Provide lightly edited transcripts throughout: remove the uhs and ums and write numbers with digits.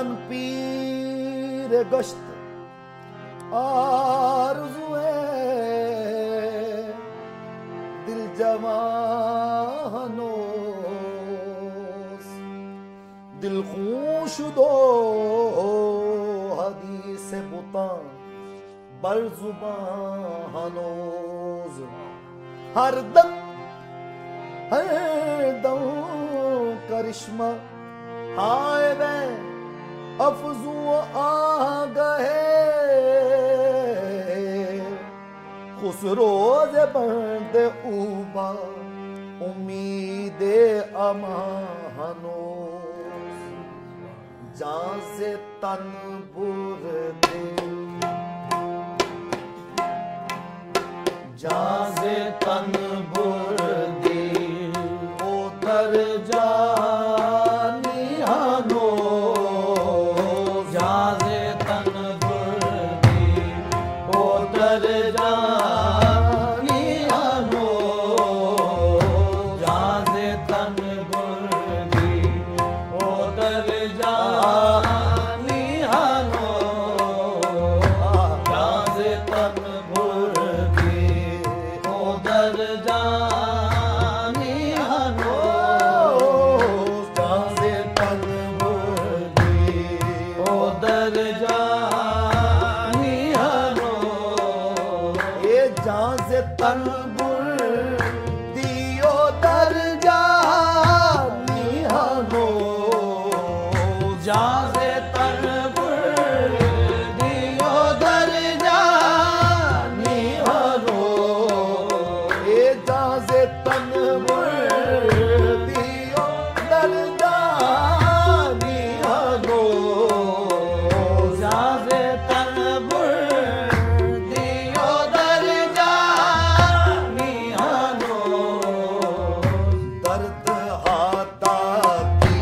सुल्तान पीर गश्त आरज़ुए दिल जवानोस दिल खूश दो हदीस बुतान बरजुबानोस हर दम करिश्मा हाय बे अफजू आ गए खुसरोज बंद उबा उम्मीद अमानो जान से तन बुरदे जान से तन बुरदे उतर जानी हानो जान से तन बुरदे उतर जानी हानो जान से तन बुरदे उतर जानी हानो जान से तन बुरदे उतर जानी हानो जान से तन बुरदे उतर जानी हानो ये जान से तन बुरदी उतर जानी हानो जान से तन बुरदी उतर जानी हानो ये जान से तन बुरदी उतर जानी हानो जान से तन बुरदी उतर जानी हानो दर्द हाथा की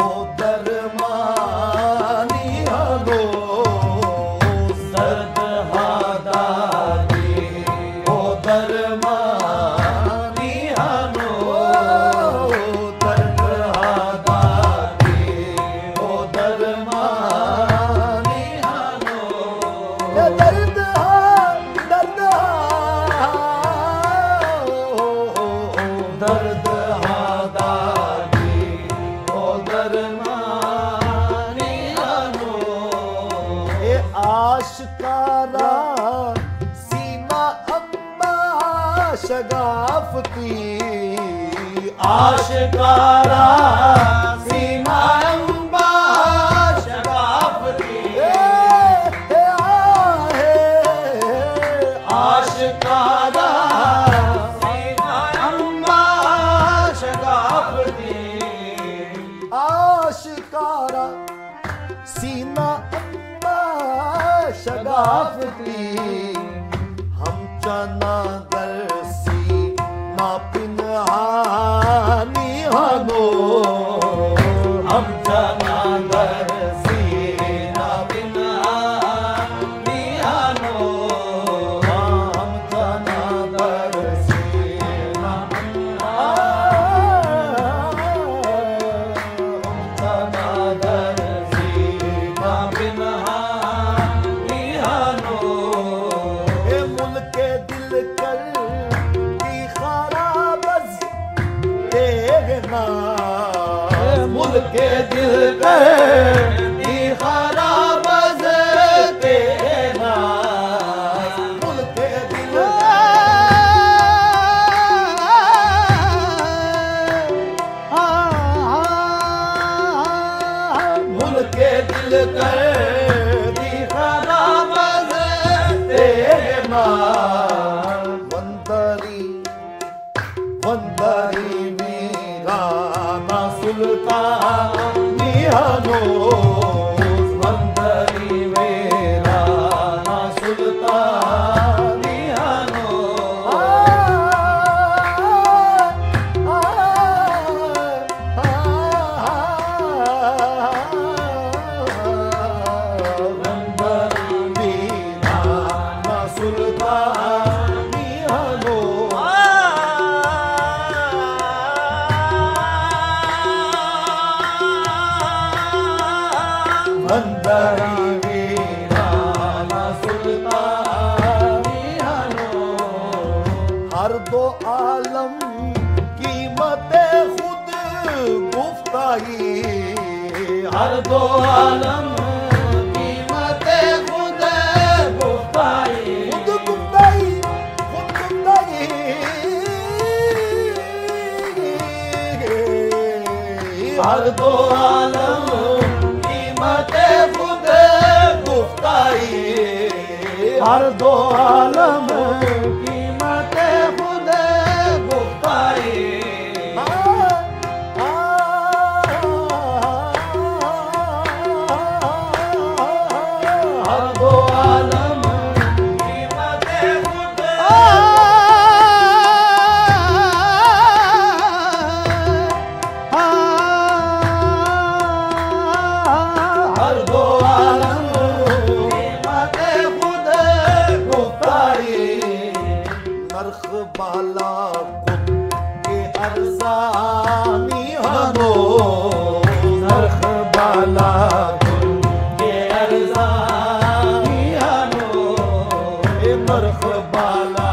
ओ दरमानी हानो दर्द हाथा की ओ दरमानी हानो दर्द हाथा की ओ दरमानी हानो ये दर्द दर्द दर्द हाथा की ओ दरमानी हानो ये आशिकारा सीना अम्मा शगाफती आशिकारा सीना अम्मा शगाफती आशिकारा सीना अम्मा शगाफती आशिकारा सीना अम्मा शगाफती हम चना दरसी ना पिनहानी हानो हम चना दरसी ना पिनहानी हानो हम चना दरसी ना चना दरसी ना पिनहानी हानो ए मुल्क दिल कर की खराबज देखना मुल्क दिल कर की खराबज देखना मुल्क दिल मुल्क दिल कर की खराबज देखना वंदरी वंदरी वीराना सुल्तानी हानो वंदरी वीराना सुल्तानी हानो वंदरी वीराना सुल्तानी हानो आलम कीमत खुद गुफ्ताई, हर दो आलम कीमत खुद गुफ्ताई, खुद गुफ्ताई, खुद गुफ्ताई, हर दो आलम कीमत खुद गुफ्ताई, हर दो आलम कीमत खुद गुफ्ताई। हर दो आलम कीमत खुद, हर दो आलम कीमत खुद गुफ्ताई। नर्ख बाला खुद के अरज़ानी हनो, नर्ख बाला खुद के अरज़ानी हनो, नर्ख बाला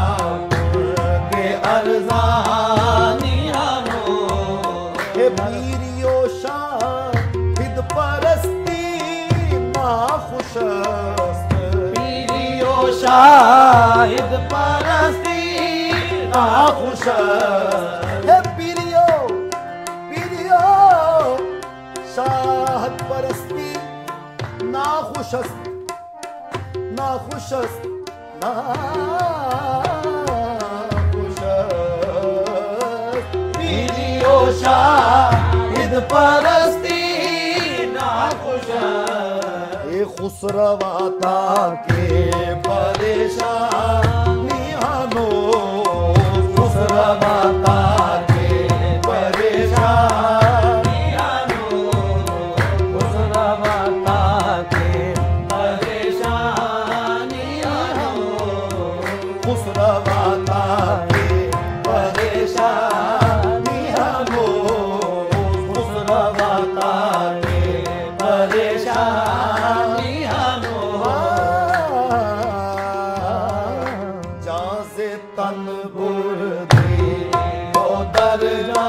खुद के अरज़ानी हनो। पीरियो शाहिद परस्ती नाखुशस्त, पीरियो शाहिद परस्ती नाखुशस्त, पीरियो पीरियो शाहिद परस्ती नाखुशस्त, नाखुशस्त, नाखुशस्त, पीरियो शाहिद परस्ती नाखुशस्त। ये खुसरवाता के परेशानी हनो, खुसरवाता के परेशानी हनो, खुसरवाता के परेशानी हनो, खुसरवाता के परेशानी हनो, खुसरवाता के परेशानी हनो। जाज़े तन बुर्दी ओ दर जा